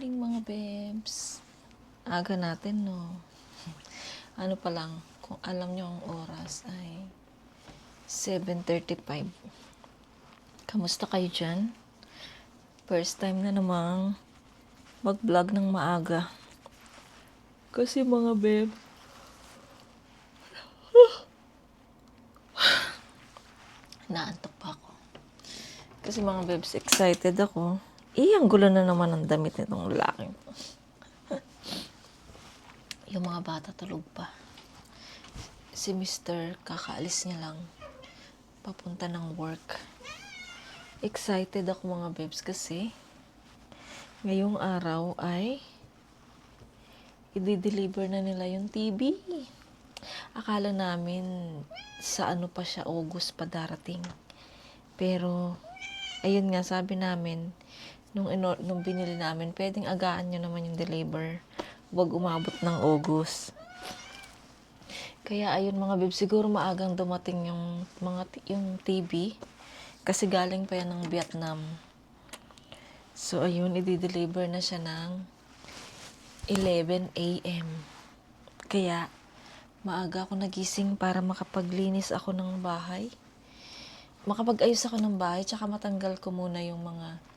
morning mga bebs. Aga natin, no? Ano pa lang, kung alam nyo ang oras ay 7:35. Kamusta kayo dyan? First time na namang mag-vlog ng maaga. Kasi mga beb, naantok pa ako. Kasi mga bebs, excited ako. Ang gulo na naman ang damit nitong lalaking to. Yung mga bata tulog pa. Si Mr. kakaalis niya lang. Papunta ng work. Excited ako mga bebs kasi ngayong araw ay i-deliver na nila yung TV. Akala namin sa ano pa siya, August pa darating. Pero ayun nga, sabi namin nung binili namin, pwedeng agaan nyo naman yung deliver. Huwag umabot ng August. Kaya ayun mga babe, siguro maagang dumating yung TV kasi galing pa yan ng Vietnam. So ayun, i-deliver na siya ng 11 a.m. Kaya maaga ako nagising para makapaglinis ako ng bahay. Makapag-ayos ako ng bahay, tsaka matanggal ko muna yung mga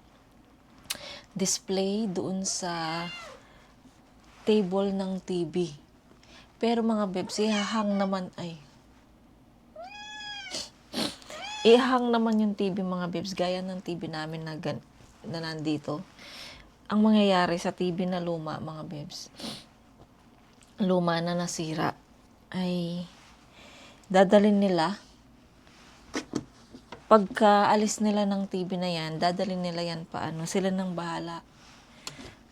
display doon sa table ng TV. Pero mga bebs, ihahang naman yung TV mga bebs, gaya ng TV namin na nandito. Ang mangyayari sa TV na luma mga bebs, luma na nasira, ay dadalhin nila, pagka alis nila ng TV na yan, dadalhin nila yan sila nang bahala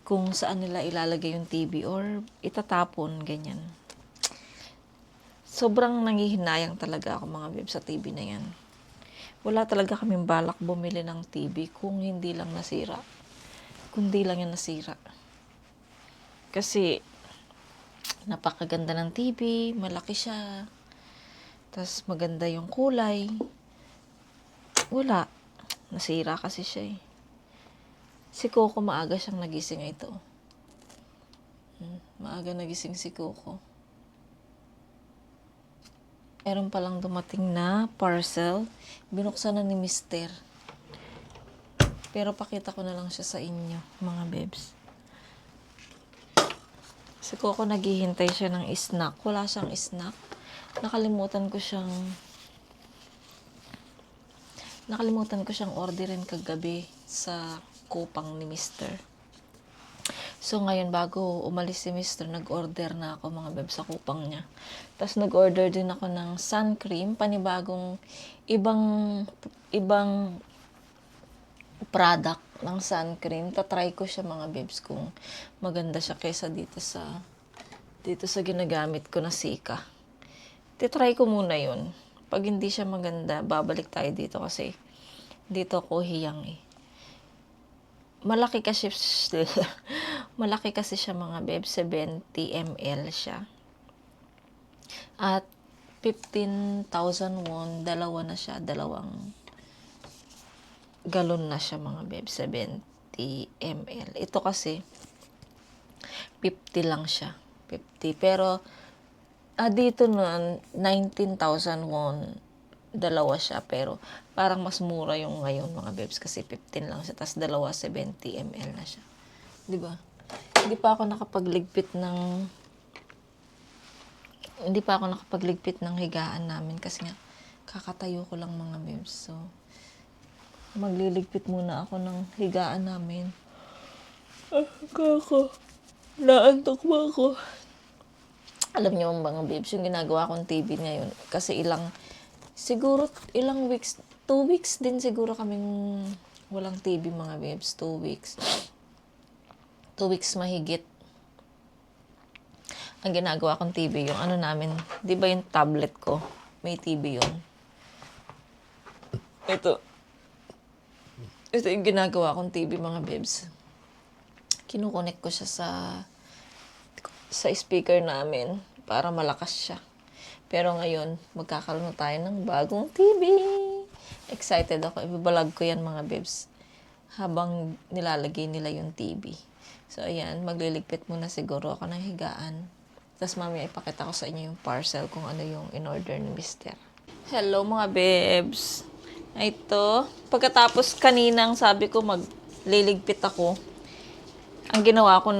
kung saan nila ilalagay yung TV or itatapon, ganyan. Sobrang nangihinayang talaga ako mga bebs sa TV na yan. Wala talaga kaming balak bumili ng TV kung hindi lang nasira. Kundi lang yan nasira. Kasi napakaganda ng TV, malaki siya. Tapos maganda yung kulay. Wala. Nasira kasi siya eh. Si Coco maaga siyang nagising ito. Maaga nagising si Coco. Meron palang dumating na parcel. Binuksan na ni Mister. Pero pakita ko na lang siya sa inyo, mga bebs. Si Coco naghihintay siya ng snack. Wala siyang snack. Nakalimutan ko siyang orderin kagabi sa kupang ni Mister. So ngayon, bago umalis si Mister, nag-order na ako mga beb sa kupang niya. Tapos nag-order din ako ng sun cream, panibagong ibang product ng sun cream. Tatry ko siya mga bebs kung maganda siya kaysa dito sa ginagamit ko na Sika. Titry ko muna yun. Pag hindi siya maganda, babalik tayo dito kasi dito ko hiyang eh. Malaki kasi siya mga beb, 70 ml siya. At 15,000 won, dalawa na siya, dalawang galon na siya mga beb, 70 ml. Ito kasi 50 lang siya, 50. Pero dito na 19,000 won, dalawa siya, pero parang mas mura yung ngayon mga bebs kasi 15 lang siya, tas dalawa 70 ml na siya. 'Di ba? Hindi pa ako nakapagligpit ng higaan namin kasi nga kakatayo ko lang mga bebs. So magliligpit muna ako ng higaan namin. Naantok ba ako? Alam niyo mga bebs, yung ginagawa kong TV ngayon, kasi siguro ilang weeks, 2 weeks din siguro kaming walang TV mga bebs, 2 weeks. 2 weeks mahigit. Ang ginagawa kong TV, yung namin, di ba yung tablet ko, may TV yun. Ito yung ginagawa kong TV mga bebs. Kinukonek ko siya sa speaker namin para malakas siya. Pero ngayon, magkakaroon na tayo ng bagong TV. Excited ako. Ibabalag ko yan mga bebs habang nilalagay nila yung TV. So, ayan, magliligpit muna siguro ako ng higaan. Tapos mamaya ipakita ko sa inyo yung parcel kung ano yung in-order ni Mister. Hello mga bebs. Ito, pagkatapos kaninang sabi ko magliligpit ako, ang ginawa ko,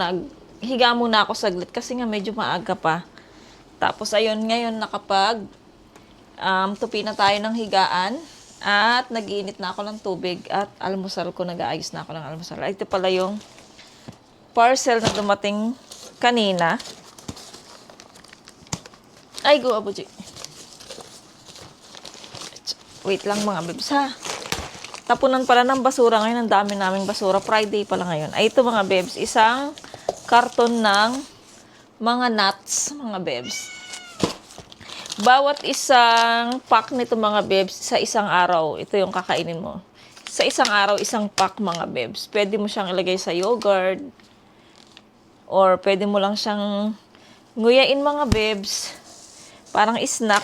higa muna ako saglit kasi nga medyo maaga pa. Tapos ayun, ngayon tupi na tayo ng higaan at nag-iinit na ako ng tubig at almusal ko, nag-aayos na ako ng almusal. Ito pala yung parcel na dumating kanina. Ay, go, Abuji. Wait lang mga bebs ha. Tapunan pala ng basura ngayon. Ang dami naming basura. Friday pala ngayon. Ay, ito mga bebs. Isang karton ng mga nuts, mga bebs. Bawat isang pack nito mga bebs, sa isang araw, ito yung kakainin mo. Sa isang araw, isang pack mga bebs. Pwede mo siyang ilagay sa yogurt. Or pwede mo lang siyang nguyain mga bebs. Parang snack.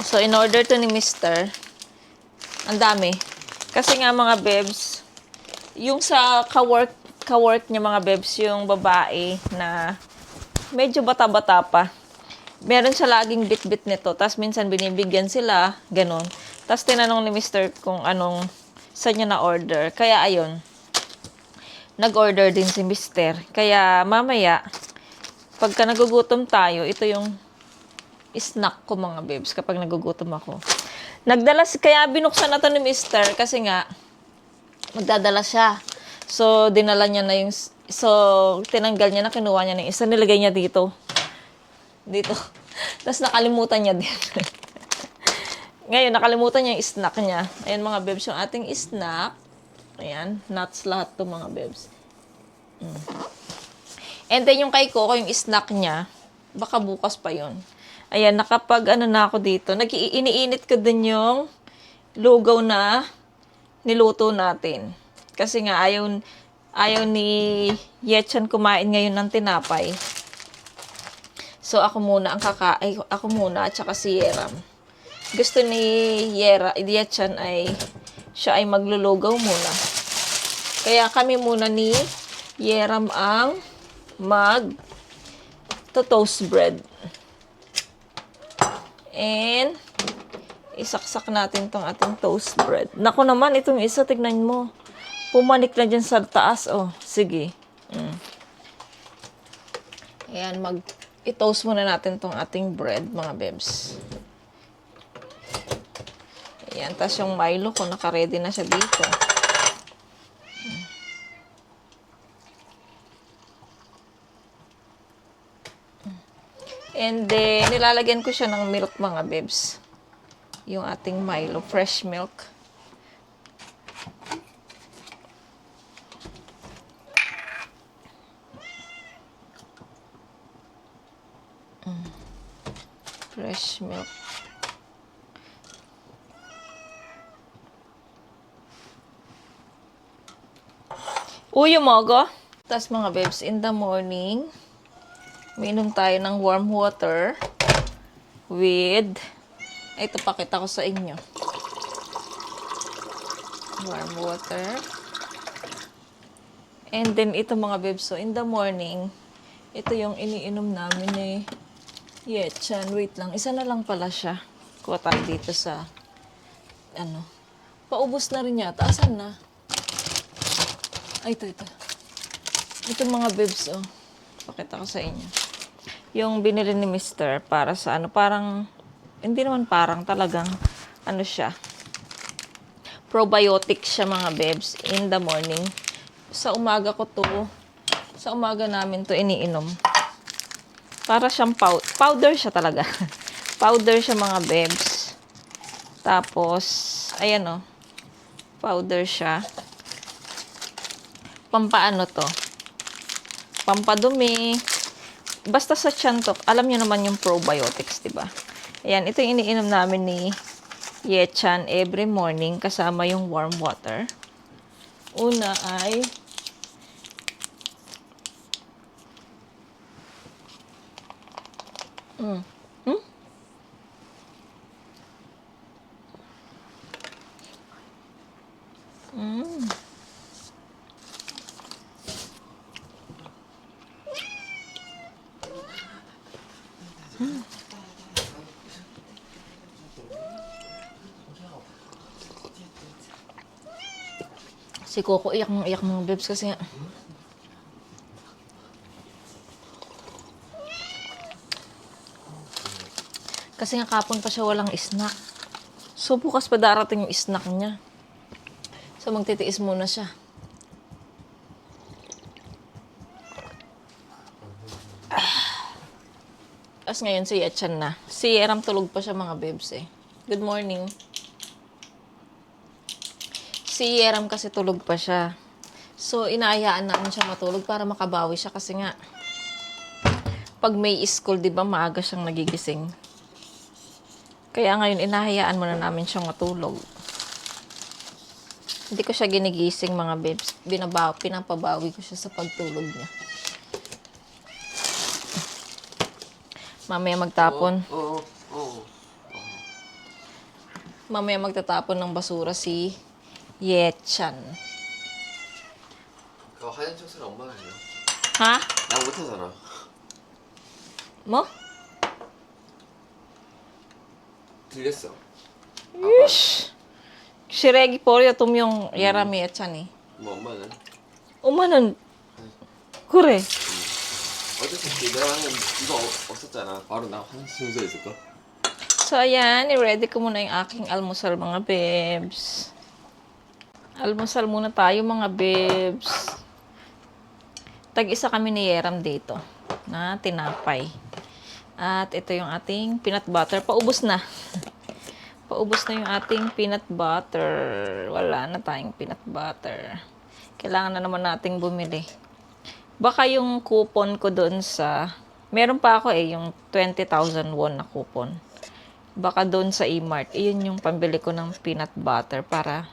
So, in order to ni Mister, ang dami. Kasi nga mga bebs, yung sa ka-work niya mga bebs, yung babae na medyo bata-bata pa. Meron siya laging bit-bit nito. Tapos minsan binibigyan sila, ganun. Tapos tinanong ni Mister kung saan niya na-order. Kaya ayun, nag-order din si Mister. Kaya mamaya, pagka nagugutom tayo, ito yung snack ko mga bebs kapag nagugutom ako. Kaya binuksan na to ni Mister kasi nga, magdadala siya. So, dinala niya na tinanggal niya na, kinuha niya na yung isa, nilagay niya dito. Tapos nakalimutan niya din. Ngayon, nakalimutan niya yung snack niya. Ayan mga bebs, yung ating snack. Ayan, nuts lahat to mga bebs. And then yung kay Coco, yung snack niya, baka bukas pa yon. Ayan, nakapag na ako dito. Iniinit ko din yung lugaw na niluto natin. Kasi nga ayaw ni Yetchan kumain ngayon ng tinapay. So ako muna at saka si Yeram. Gusto ni Yetchan siya ay maglulugaw muna. Kaya kami muna ni Yeram ang toast bread. And isaksak natin tong ating toast bread. Naku naman, itong isa, tignan mo. Pumanik na dyan sa taas. Oh, sige. Ayan, i-toast muna natin tong ating bread, mga bebs. Ayan, tas yung Milo ko, naka-ready na siya dito. And then, nilalagyan ko siya ng milk, mga bebs. Yung ating Milo, fresh milk. Fresh milk. Uy, umaga. Tapos mga bebs, in the morning, minom tayo ng warm water with, ito pakita ko sa inyo. Warm water. And then, ito mga bebs, so in the morning, ito yung iniinom namin Yetchan. Wait lang, isa na lang pala siya. Kuha tayo dito sa, paubos na rin yata. Asan na? Ay, ito. Ito mga bebs, oh. Pakita ko sa inyo. Yung binili ni Mister para sa parang, hindi naman parang, talagang, siya. Probiotic siya mga bebs in the morning. Sa umaga namin to iniinom. Para siyang powder siya talaga. Powder siya mga bebs. Tapos, ayan o. Powder siya. Pampaano to? Pampadumi. Basta sa tiyan to, alam niyo naman yung probiotics, diba? Ayan, ito yung iniinom namin ni Yetchan every morning kasama yung warm water. Una ay Si Coco iyak ng iyak mga bebs kasi nga kapon pa siya walang snack. So bukas pa darating yung snack niya. So magtitiis muna siya. As ngayon si Yetchan na. Si Yeram tulog pa siya mga bebs eh. Good morning. Si Yeram kasi tulog pa siya. So inaayaan namin siya matulog para makabawi siya kasi nga pag may school, 'di ba, maaga siyang nagigising. Kaya ngayon inahayaan muna namin siyang matulog. Hindi ko siya ginigising mga bebs. Pinapabawi ko siya sa pagtulog niya. Mamaya magtapon. Mamaya magtatapon ng basura si Yetchan. 그거 하얀 청소는 엄마가 해요. Ha? 나 못하잖아. Mo? 들렸어. Ish! Shiregi poryo tumyong Yerami Yetchan eh. 뭐 엄마는 Umanan. Kure. 어차피 내가 하는 이거 없었잖아. 바로 나 화장실 청소 있을까? So, ayan. I-ready ko muna yung aking almusal, mga bebs. Almusal muna tayo, mga bebs. Tag-isa kami ni Yeram dito na tinapay. At ito yung ating peanut butter. Paubos na. Paubos na yung ating peanut butter. Wala na tayong peanut butter. Kailangan na naman nating bumili. Baka yung coupon ko doon sa... Meron pa ako yung 20,000 won na coupon. Baka doon sa E-Mart. Iyon yung pambili ko ng peanut butter para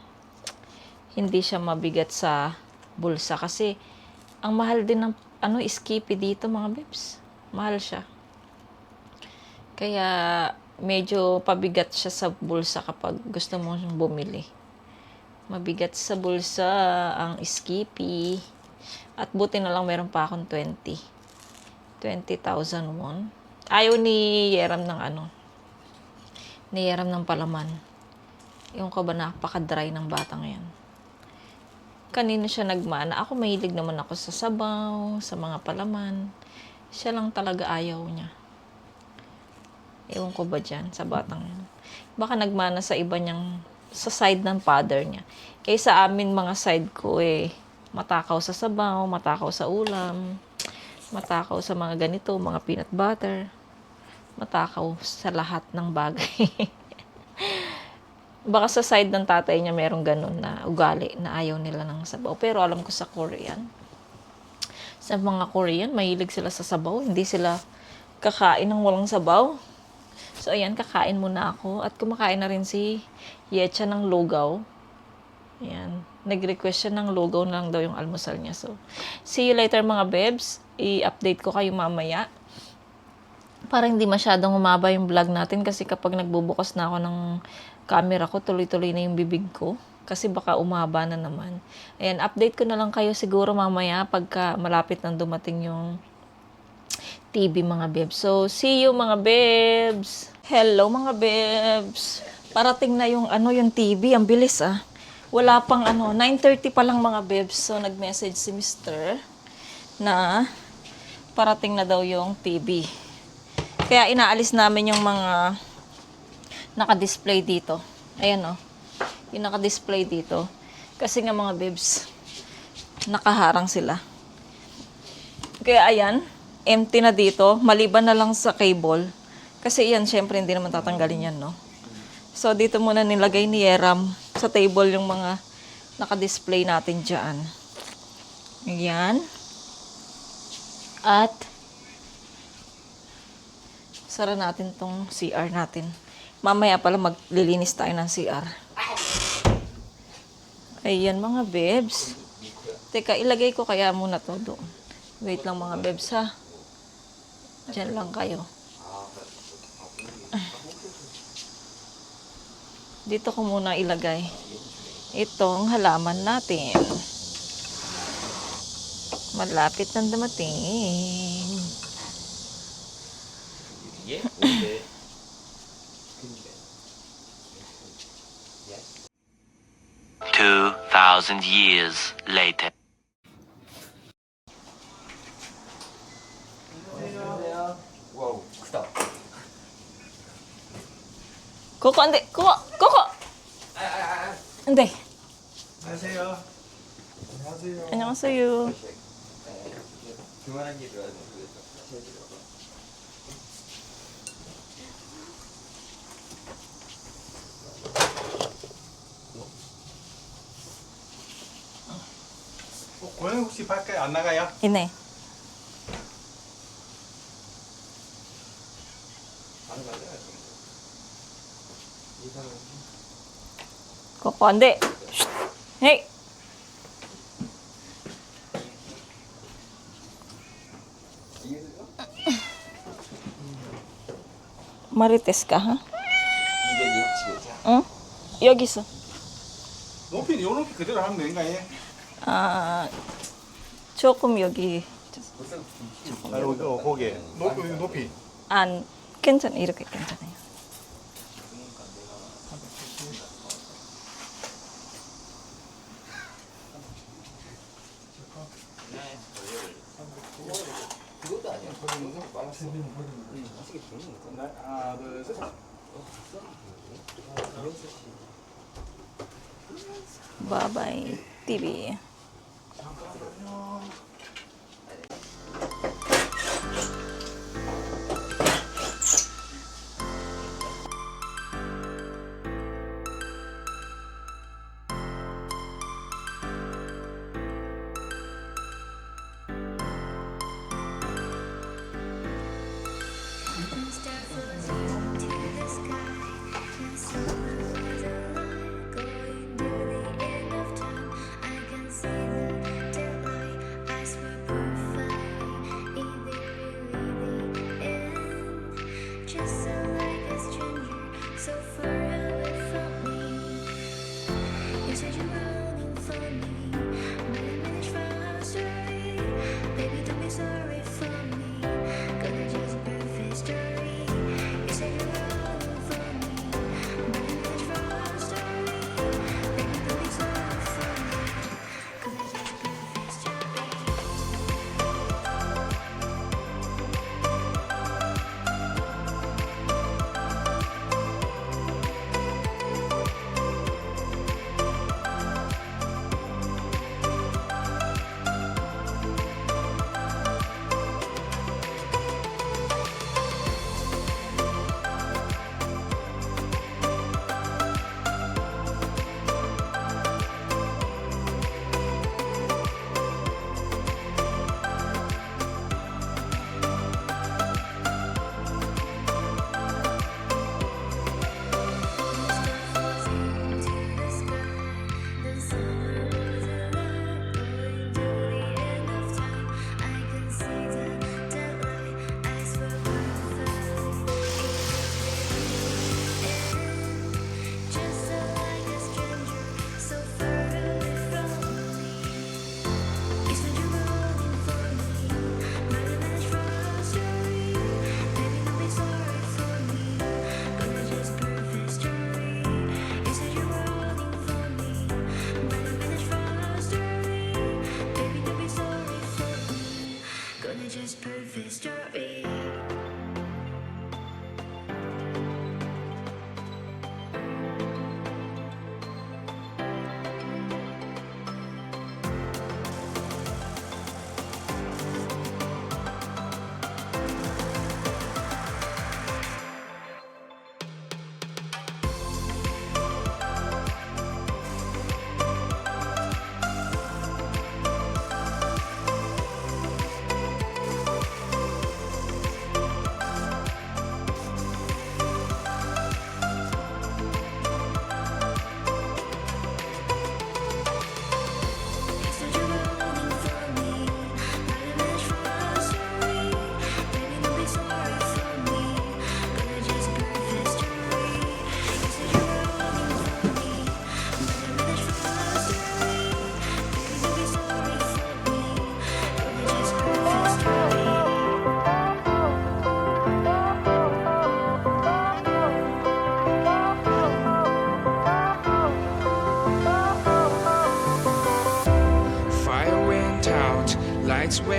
hindi siya mabigat sa bulsa. Kasi ang mahal din ng Skippy dito, mga bebs. Mahal siya. Kaya medyo pabigat siya sa bulsa kapag gusto mo bumili. Mabigat sa bulsa ang Skippy. At buti na lang meron pa akong 20,000 won. Ayaw ni Yeram ng ni Yeram ng palaman. Yung ko ba napaka-dry ng batang yan. Kanino siya nagmana. Ako mahilig naman ako sa sabaw, sa mga palaman. Siya lang talaga ayaw niya. Ewan ko ba dyan sa batang yan. Baka nagmana sa iba niyang, sa side ng father niya. Kaya sa amin mga side ko matakaw sa sabaw, matakaw sa ulam, matakaw sa mga ganito, mga peanut butter, matakaw sa lahat ng bagay. Baka sa side ng tatay niya merong ganun na ugali na ayaw nila ng sabaw. Pero alam ko sa Korean, sa mga Korean, mahilig sila sa sabaw. Hindi sila kakain ng walang sabaw. So, ayan, kakain muna ako. At kumakain na rin si Yetchan ng lugaw. Ayan. Nag-request siya ng lugaw na lang daw yung almusal niya. So, see you later mga bebs. I-update ko kayo mamaya. Para hindi masyadong humaba yung vlog natin kasi kapag nagbubukas na ako ng camera ko, tuloy-tuloy na yung bibig ko. Kasi baka umaba na naman. Ayan, update ko na lang kayo siguro mamaya pagka malapit nang dumating yung TV mga bebs. So, see you mga bebs. Hello mga bebs. Parating na yung yung TV. Ang bilis Wala pang 9:30 pa lang mga bebs. So, nag-message si Mr. na parating na daw yung TV. Kaya inaalis namin yung mga naka-display dito. Ayan yung naka-display dito. Kasi nga mga bebs, nakaharang sila. Kaya ayan, empty na dito. Maliban na lang sa cable. Kasi yan, syempre hindi naman tatanggalin yan, no? So, dito muna nilagay ni Yeram sa table yung mga naka-display natin dyan. Ayan. At sara natin tong CR natin. Mamaya pala maglilinis tayo ng CR. Ayan mga bebs. Teka, ilagay ko kaya muna to doon. Wait lang mga bebs Diyan lang kayo. Dito ko muna ilagay itong halaman natin. Malapit nang dumating. 2,000 2,000 years later. 와우 크다. 그거 안 돼. 그거. 안 돼. 안녕하세요. 안녕하세요. 안녕하세요. 그만한 게 들어야 돼. 고양이 혹시 밖에 안 나가요? 이네. 그거 안 돼. 쉿. 헤이. 마리테스 ka, ha? 이게 니 집에서. 응? 여기 있어. 높이 요 높이 그대로 하면 되는 거 아니에요? 아, 조금 여기 아, 거기 높이. 안 괜찮아. 이렇게 괜찮아요. 그것도 아니야. 너무 빨랐어. 하나, 둘, 셋. 바바이 TV. Going near the end of time, I can see the deadline. I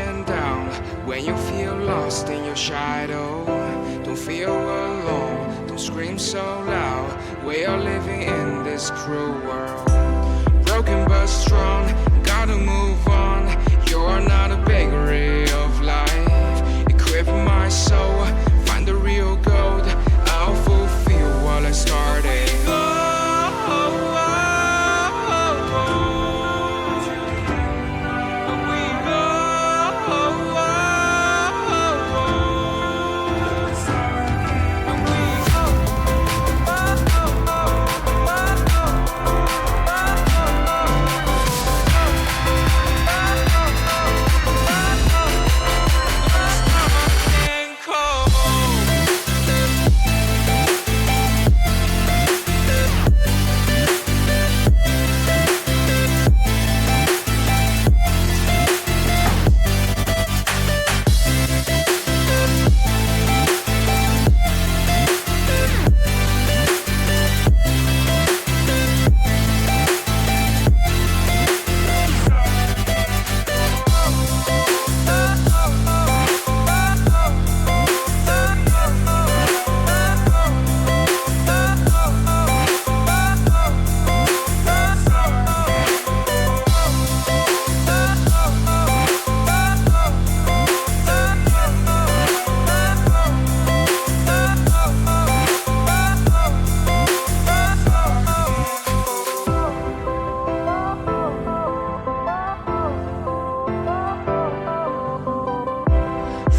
wind down when you feel lost in your shadow. Don't feel alone, don't scream so loud. We are living in this cruel world. Broken but strong, gotta move on. You're not a bakery of life. Equip my soul, find the real gold. I'll fulfill what I started.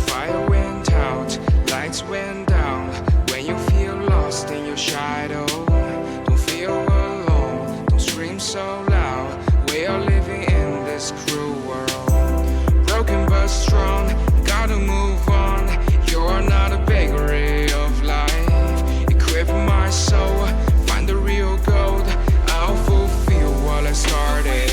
Fire went out, lights went down. When you feel lost in your shadow, don't feel alone, don't scream so loud. We are living in this cruel world. Broken but strong, gotta move on. You're not a bakery of life. Equip my soul, find the real gold. I'll fulfill what I started.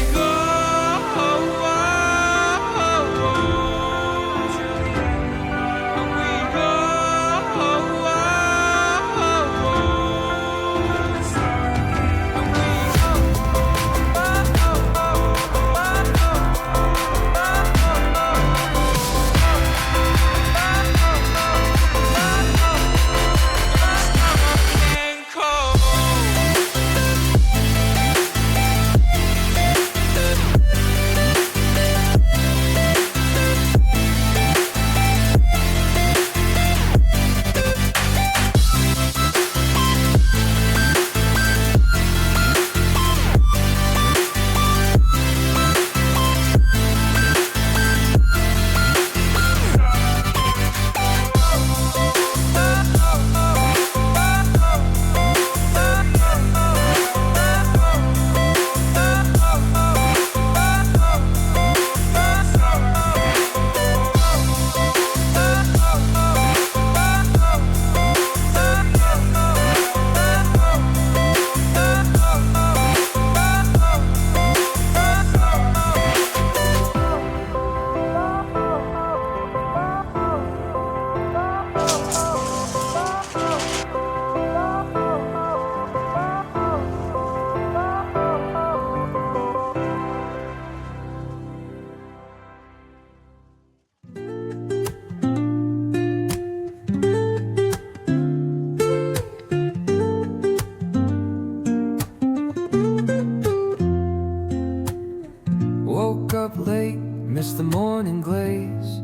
Woke up late, missed the morning glaze.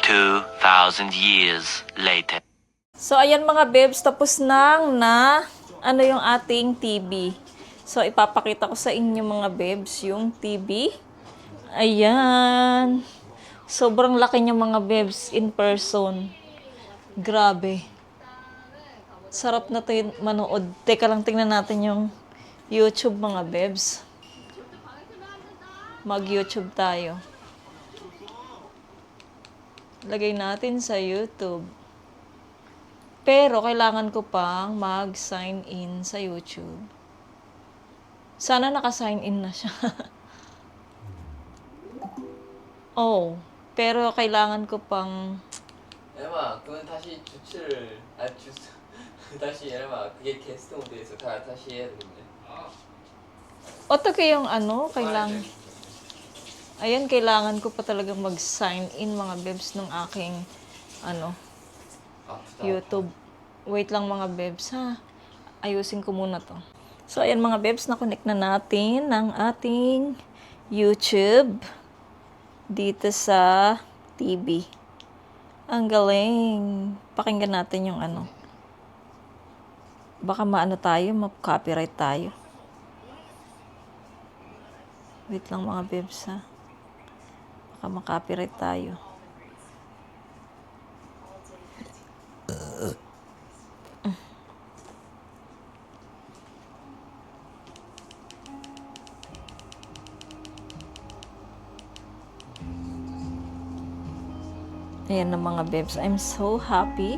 2,000 years later. So, ayan mga bebs, tapos na ano yung ating TV. So, ipapakita ko sa inyo mga bebs yung TV. Ayan. Sobrang laki niya mga bebs in person. Grabe. Sarap na to manood. Teka lang, tingnan natin yung YouTube mga bebs. Mag-YouTube tayo. Lagay natin sa YouTube. Pero, kailangan ko pang mag-sign in sa YouTube. Sana naka-sign in na siya. Oh, pero kailangan ko pang... 에마, 그건 다시 주치를 다시 에마 그게 게스트 모드에서 다시 해야 되는데. Otoke yung ano, kailangan... Ayan, kailangan ko pa talaga mag-sign in mga bebs ng aking YouTube. Wait lang mga bebs ha. Ayusin ko muna to. So ayan mga bebs, na-connect na natin ng ating YouTube dito sa TV. Ang galing. Pakinggan natin yung baka tayo, ma-copyright tayo. Wait lang mga bebs ha. Baka ma-copyright tayo. Ayan na mga bebs. I'm so happy.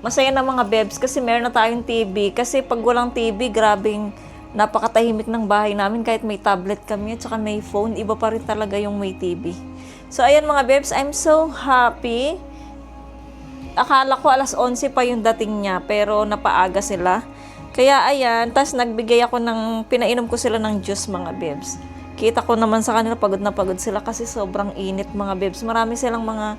Masaya na mga bebs kasi meron na tayong TV. Kasi pag walang TV, grabing napakatahimik ng bahay namin. Kahit may tablet kami at saka may phone, iba pa rin talaga yung may TV. So ayan mga bebs, I'm so happy. Akala ko alas 11 pa yung dating niya, pero napaaga sila. Kaya ayan, tas pinainom ko sila ng juice mga bebs. Kita ko naman sa kanila, pagod na pagod sila kasi sobrang init mga bebs. Marami silang mga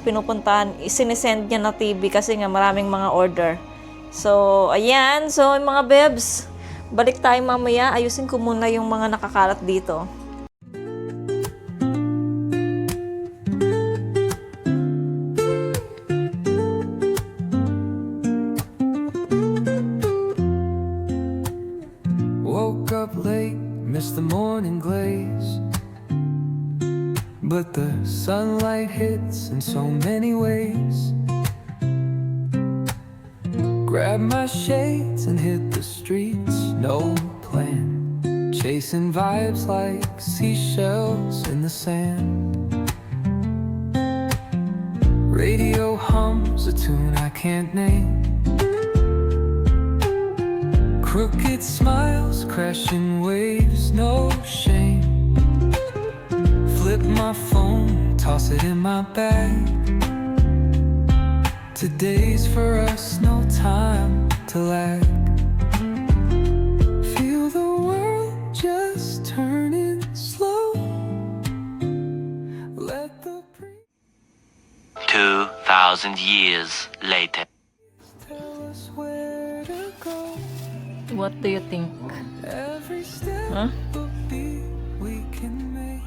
pinupuntahan. Isinesend niya na TV kasi nga maraming mga order. So, ayan. So, mga bebs, balik tayo mamaya. Ayusin ko muna yung mga nakakalat dito. Woke up late, missed the morning glaze. But the sunlight hits in so many ways. Grab my shades and hit the streets, no plan. Chasing vibes like seashells in the sand. Radio hums a tune I can't name. Crooked smiles, crashing waves, no shame. Flip my phone, toss it in my bag. Today's for us, no time to lag. Feel the world just turning slow. Let the breeze 2,000 years later. tell us where to go. What do you think? Every step Huh? a beat we can make.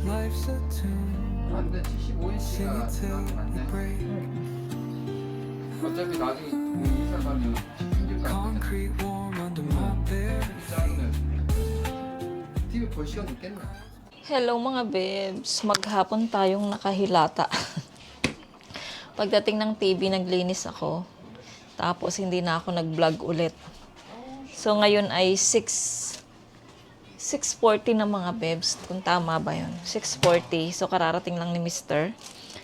Life's a tune, 근데 sing 75인치가 it till we 맞네. break. 어차피 나중에 인사 가면 16살 Concrete warm under my bare feet. TV 볼 시간 있겠나? Hello mga bebs. Maghapon tayong nakahilata. Pagdating ng TV, naglinis ako. Tapos hindi na ako nag-vlog ulit. So ngayon ay 6:40 na mga bebs. Kung tama ba yun? 6:40. So kararating lang ni Mr.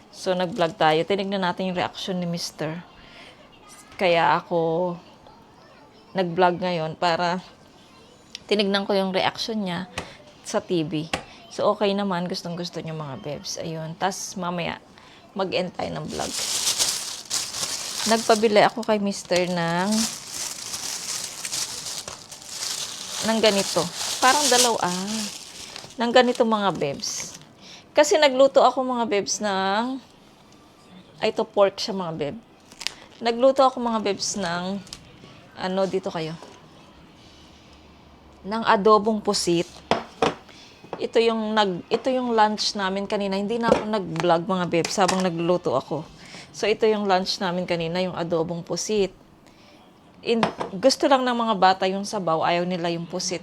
So nag-vlog tayo. Tinignan natin yung reaction ni Mr. Kaya ako nag-vlog ngayon para tinignan ko yung reaction niya sa TV. So okay naman. Gustong-gusto niya mga bebs. Ayun. Tas mamaya mag-end tayo ng vlog. Nagpabili ako kay Mr. ng ganito. Parang dalawa. Ng ganito mga bebs. Kasi nagluto ako mga bebs ng ito pork siya mga beb. Nagluto ako mga bebs ng dito kayo. Ng adobong pusit. Ito yung lunch namin kanina. Hindi na ako nag-vlog mga bebs habang nagluluto ako. So ito yung lunch namin kanina, yung adobong pusit. Gusto lang ng mga bata yung sabaw, ayaw nila yung pusit.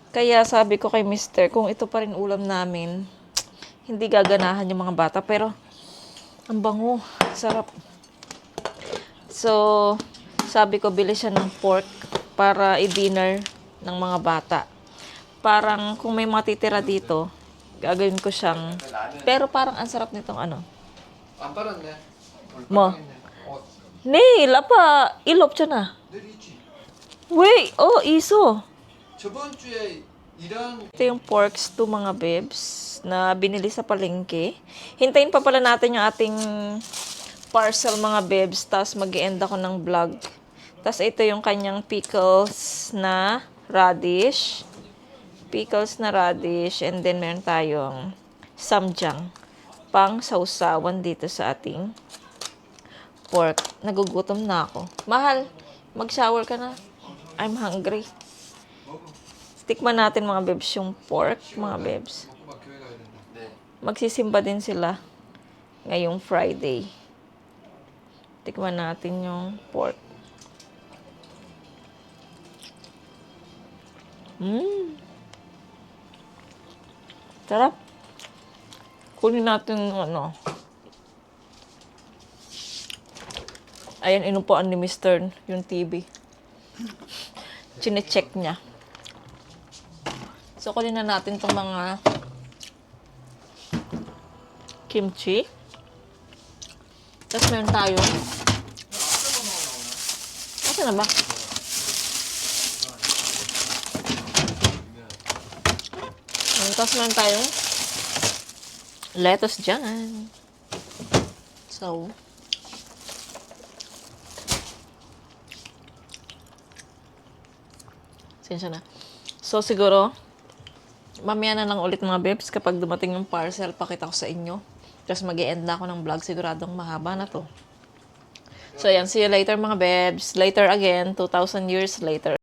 Kaya sabi ko kay Mr., kung ito pa rin ulam namin, hindi gaganahan yung mga bata. Pero, ang bango, sarap. So, sabi ko, bili siya ng pork para i-dinner ng mga bata. Parang, kung may matitira dito, gagawin ko siyang, pero parang ang sarap nitong 안 빨았네. 뭐? 네, 라파 일없잖아. 내리지. 왜? 이소. 저번 주에 일한 Ito yung pork stew mga bebs na binili sa palengke. Hintayin pa pala natin yung ating parcel mga bebs. Tapos mag-end ako ng vlog. Tapos ito yung kanyang pickles na radish. pickles na radish, and then meron tayong samjang, pang sausawan dito sa ating pork. Nagugutom na ako. Mahal, mag-shower ka na. I'm hungry. Tikman natin mga bebs yung pork, mga bebs. 네. Magsisimba din sila ngayong Friday. Tikman natin yung pork. Sarap. Kunin natin yung ano. Ayan, inupuan ni Mr. yung TV. Chine-check niya. So, kunin na natin itong mga kimchi. Tapos meron tayong asa na ba? Tapos meron tayong lettuce dyan. So, sensya na. So, siguro, mamaya na lang ulit mga bebs kapag dumating yung parcel, pakita ko sa inyo. Tapos mag-i-end na ako ng vlog. Siguradong mahaba na to. So, ayan. See you later mga bebs. Later again. 2,000 years later.